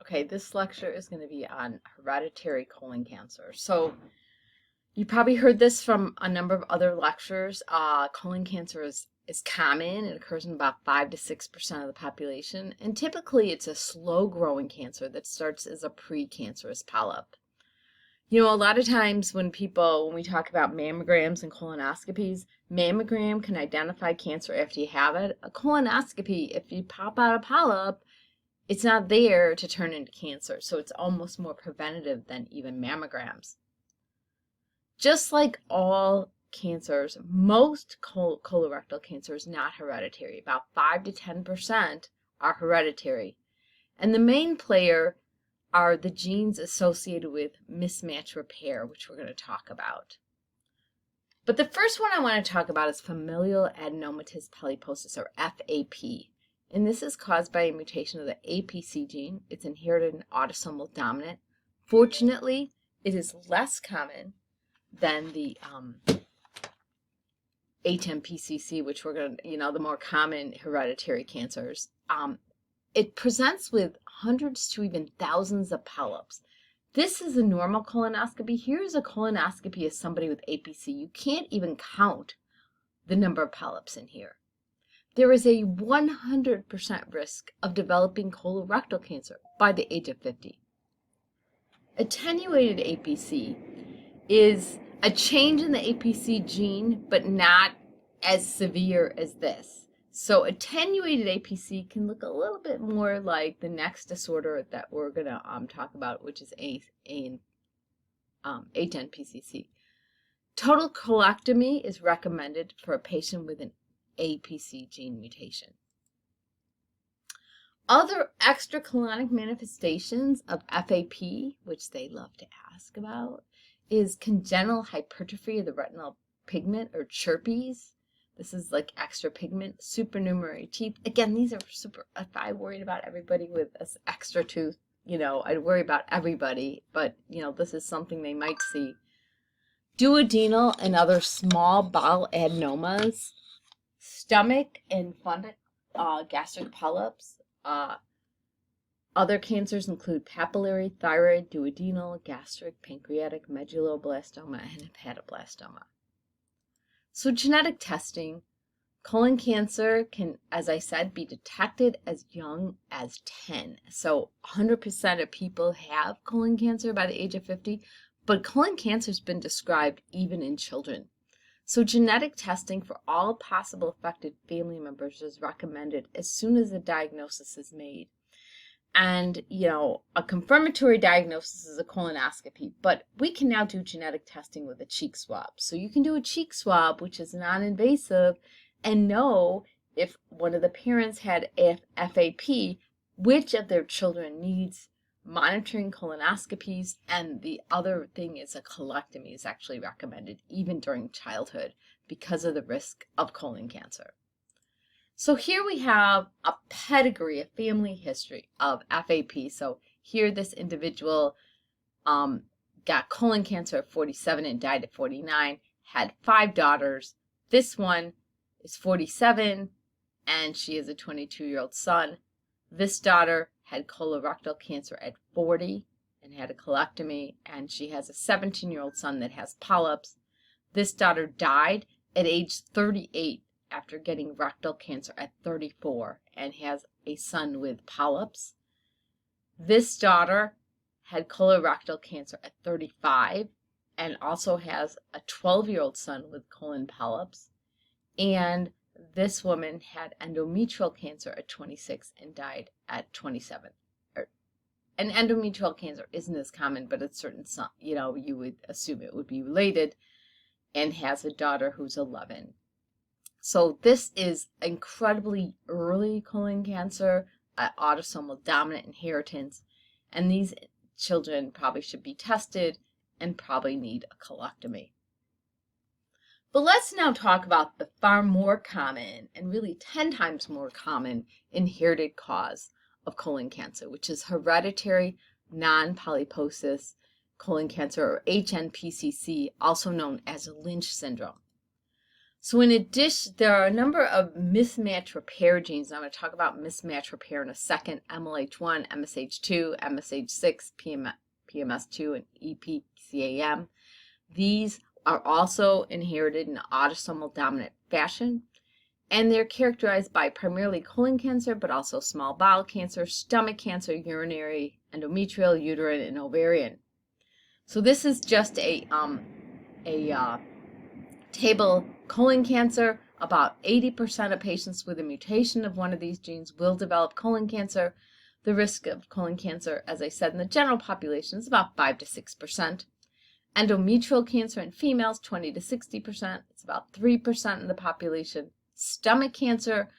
Okay, this lecture is going to be on hereditary colon cancer. So you probably heard this from a number of other lectures. Colon cancer is common. It occurs in about 5 to 6% of the population. And typically it's a slow growing cancer that starts as a precancerous polyp. You know, a lot of times when we talk about mammograms and colonoscopies, mammogram can identify cancer after you have it. A colonoscopy, if you pop out a polyp, it's not there to turn into cancer, so it's almost more preventative than even mammograms. Just like all cancers, most colorectal cancer is not hereditary. About 5 to 10% are hereditary. And the main player are the genes associated with mismatch repair, which we're going to talk about. But the first one I want to talk about is familial adenomatous polyposis, or FAP. And this is caused by a mutation of the APC gene. It's inherited in autosomal dominant. Fortunately, it is less common than the HNPCC, which we're going to, the more common hereditary cancers. It presents with hundreds to even thousands of polyps. This is a normal colonoscopy. Here's a colonoscopy of somebody with APC. You can't even count the number of polyps in here. There is a 100% risk of developing colorectal cancer by the age of 50. Attenuated APC is a change in the APC gene, but not as severe as this. So attenuated APC can look a little bit more like the next disorder that we're going to talk about, which is HNPCC. Total colectomy is recommended for a patient with an APC gene mutation. Other extracolonic manifestations of FAP, which they love to ask about, is congenital hypertrophy of the retinal pigment, or CHRPs. This is like extra pigment, supernumerary teeth. Again, these are super, if I worried about everybody with an extra tooth, I'd worry about everybody, but, this is something they might see. Duodenal and other small bowel adenomas, stomach and fundus, gastric polyps. Other cancers include papillary, thyroid, duodenal, gastric, pancreatic, medulloblastoma, and hepatoblastoma. So genetic testing, colon cancer can, as I said, be detected as young as 10. So 100% of people have colon cancer by the age of 50, but colon cancer has been described even in children. So genetic testing for all possible affected family members is recommended as soon as the diagnosis is made. And, a confirmatory diagnosis is a colonoscopy, but we can now do genetic testing with a cheek swab. So you can do a cheek swab, which is non-invasive, and know if one of the parents had FAP, which of their children needs monitoring colonoscopies, and the other thing is a colectomy is actually recommended even during childhood because of the risk of colon cancer. So here we have a pedigree, a family history of FAP. So here this individual got colon cancer at 47 and died at 49, had 5 daughters. This one is 47 and she has a 22-year-old son. This daughter had colorectal cancer at 40 and had a colectomy, and she has a 17-year-old son that has polyps. This daughter died at age 38 after getting rectal cancer at 34 and has a son with polyps. This daughter had colorectal cancer at 35 and also has a 12-year-old son with colon polyps. And this woman had endometrial cancer at 26 and died at 27. And endometrial cancer isn't as common, but it's certain, you would assume it would be related, and has a daughter who's 11. So this is incredibly early colon cancer, autosomal dominant inheritance, and these children probably should be tested and probably need a colectomy. But let's now talk about the far more common, and really 10 times more common, inherited cause of colon cancer, which is hereditary non-polyposis colon cancer, or HNPCC, also known as Lynch syndrome. So in addition, there are a number of mismatch repair genes. I'm going to talk about mismatch repair in a second. MLH1, MSH2, MSH6, PMS2, and EPCAM. These are also inherited in autosomal dominant fashion, and they're characterized by primarily colon cancer, but also small bowel cancer, stomach cancer, urinary, endometrial, uterine, and ovarian. So this is just a table. Colon cancer, about 80% of patients with a mutation of one of these genes will develop colon cancer. The risk of colon cancer, as I said, in the general population is about 5 to 6%. Endometrial cancer in females, 20 to 60%. It's about 3% of the population. Stomach cancer,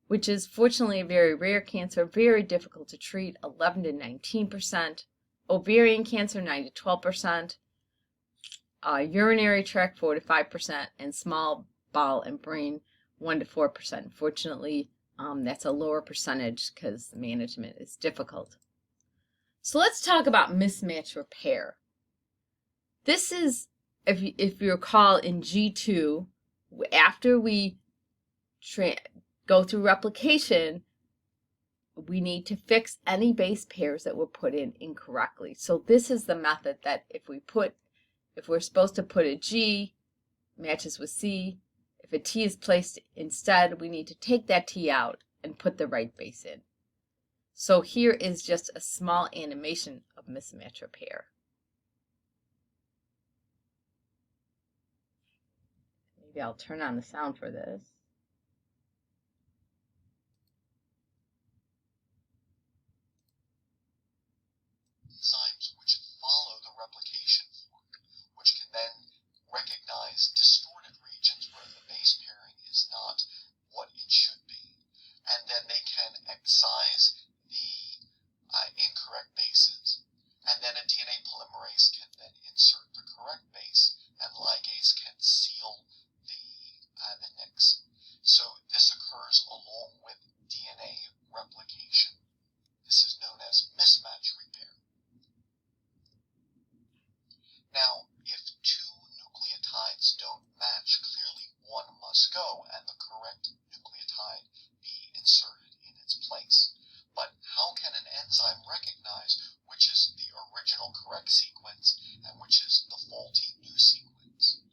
which is fortunately a very rare cancer, very difficult to treat, 11 to 19%. Ovarian cancer, 9 to 12%. Urinary tract, 4 to 5%, and small bowel and brain, 1 to 4%. Fortunately, that's a lower percentage because the management is difficult. So let's talk about mismatch repair. This is, if you recall, in G2, after we go through replication, we need to fix any base pairs that were put in incorrectly. So this is the method that if we're supposed to put a G, matches with C, if a T is placed instead, we need to take that T out and put the right base in. So here is just a small animation of mismatch repair. Maybe I'll turn on the sound for this. Enzymes which follow the replication fork, which can then recognize distorted regions where the base pairing is not what it should be, and then they can excise the incorrect bases, and then a DNA polymerase can then insert the correct base, and ligase can seal the nicks. So this occurs along with DNA replication. This is known as mismatch repair. Now, if two nucleotides don't match, clearly one must go and the correct nucleotide be inserted in its place. But how can an enzyme recognize which is the original correct sequence and which is the faulty new sequence?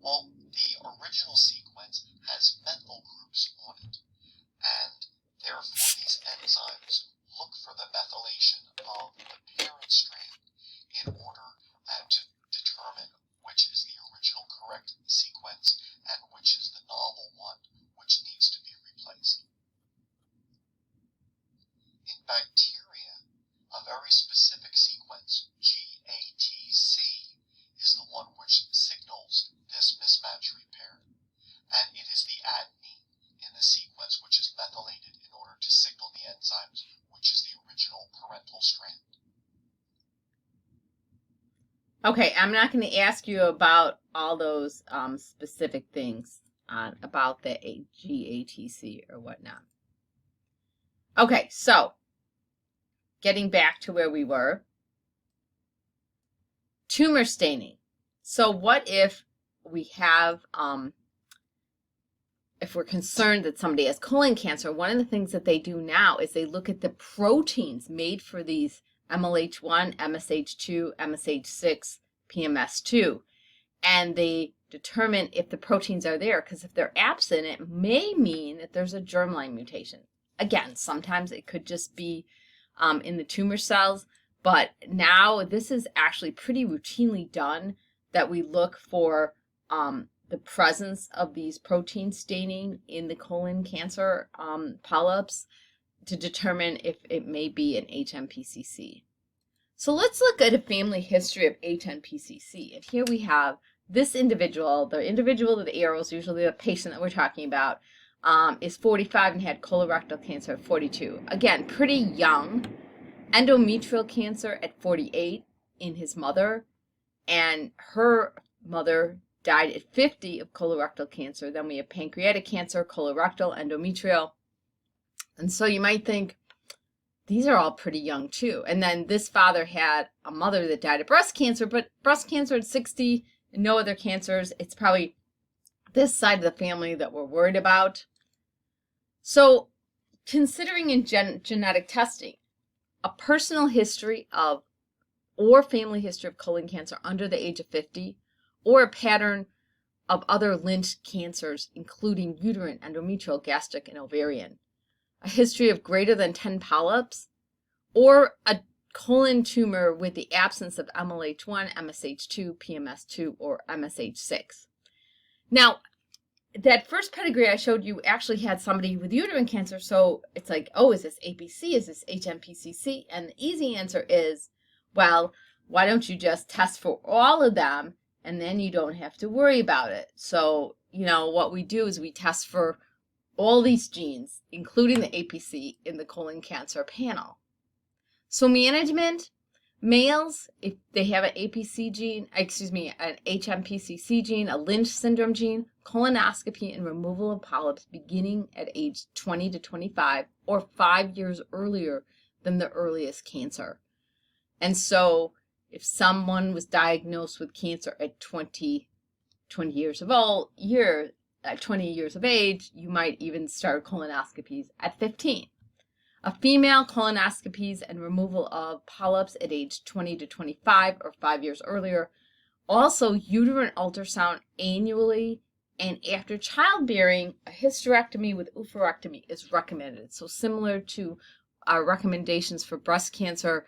Well, the original sequence has methyl groups on it, and therefore these enzymes look for the methylation of the parent strand in order to determine which is the original correct sequence and which is the novel one which needs to be replaced. In bacteria, a very specific sequence, GATC, is the one which signals this mismatch repair, and it is the adenine in the sequence which is methylated in order to signal the enzymes which is the original parental strand. Okay, I'm not going to ask you about all those specific things about the GATC or whatnot. Okay, so getting back to where we were, tumor staining. So what if we have, if we're concerned that somebody has colon cancer, one of the things that they do now is they look at the proteins made for these MLH1, MSH2, MSH6, PMS2, and they determine if the proteins are there, because if they're absent, it may mean that there's a germline mutation. Again, sometimes it could just be in the tumor cells, but now this is actually pretty routinely done, that we look for the presence of these protein staining in the colon cancer polyps to determine if it may be an HNPCC. So let's look at a family history of HNPCC. And here we have this individual, the individual with the arrows, usually the patient that we're talking about, is 45 and had colorectal cancer at 42. Again, pretty young. Endometrial cancer at 48 in his mother, and her mother died at 50 of colorectal cancer. Then we have pancreatic cancer, colorectal, endometrial. And so you might think, these are all pretty young too. And then this father had a mother that died of breast cancer, but breast cancer at 60, and no other cancers. It's probably this side of the family that we're worried about. So considering in genetic testing, a personal history of or family history of colon cancer under the age of 50, or a pattern of other linked cancers, including uterine, endometrial, gastric, and ovarian, a history of greater than 10 polyps, or a colon tumor with the absence of MLH1, MSH2, PMS2, or MSH6. Now, that first pedigree I showed you actually had somebody with uterine cancer, so it's like, oh, is this APC? Is this HMPCC? And the easy answer is, well, why don't you just test for all of them, and then you don't have to worry about it. So, what we do is we test for all these genes, including the APC, in the colon cancer panel. So management, males, if they have an APC gene, an HMPCC gene, a Lynch syndrome gene, colonoscopy and removal of polyps beginning at age 20 to 25 or 5 years earlier than the earliest cancer. And so if someone was diagnosed with cancer at 20 years of old, 20 years of age, you might even start colonoscopies at 15. A female, colonoscopies and removal of polyps at age 20 to 25 or 5 years earlier. Also, uterine ultrasound annually, and after childbearing, a hysterectomy with oophorectomy is recommended. So similar to our recommendations for breast cancer,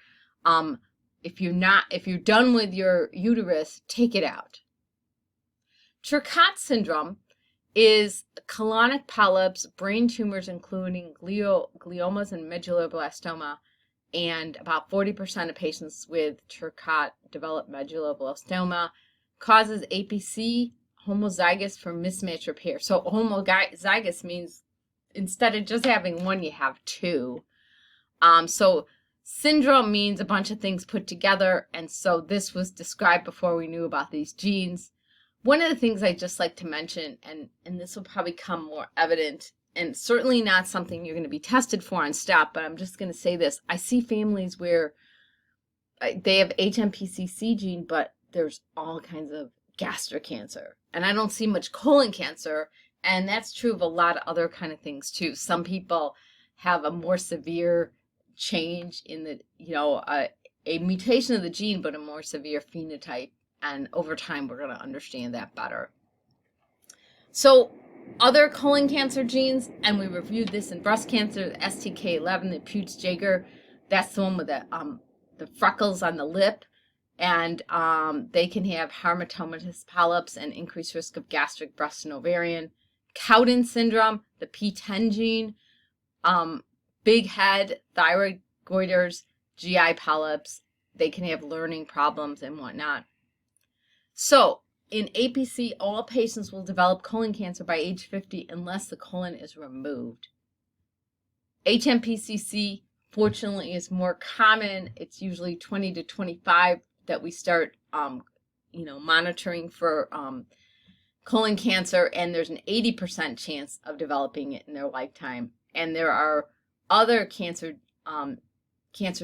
if you're done with your uterus, take it out. Charcot syndrome is colonic polyps, brain tumors including gliomas and medulloblastoma, and about 40% of patients with Charcot develop medulloblastoma. Causes APC, homozygous for mismatch repair. So homozygous means instead of just having one, you have two. So syndrome means a bunch of things put together, and so this was described before we knew about these genes. One of the things I just like to mention, and this will probably come more evident, and certainly not something you're going to be tested for on STEP, but I'm just going to say this. I see families where they have HMPCC gene, but there's all kinds of gastric cancer. And I don't see much colon cancer, and that's true of a lot of other kind of things too. Some people have a more severe change in the, a mutation of the gene, but a more severe phenotype. And over time, we're going to understand that better. So other colon cancer genes, and we reviewed this in breast cancer, the STK11, the Peutz-Jeghers, that's the one with the freckles on the lip, and they can have hamartomatous polyps and increased risk of gastric, breast, and ovarian. Cowden syndrome, the P10 gene, big head, thyroid goiters, GI polyps, they can have learning problems and whatnot. So in APC, all patients will develop colon cancer by age 50 unless the colon is removed. HMPCC, fortunately, is more common. It's usually 20 to 25 that we start, monitoring for colon cancer, and there's an 80% chance of developing it in their lifetime. And there are other cancer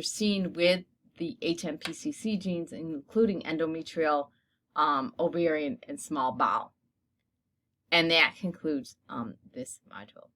seen with the HMPCC genes, including endometrial, ovarian, and small bowel. And that concludes this module.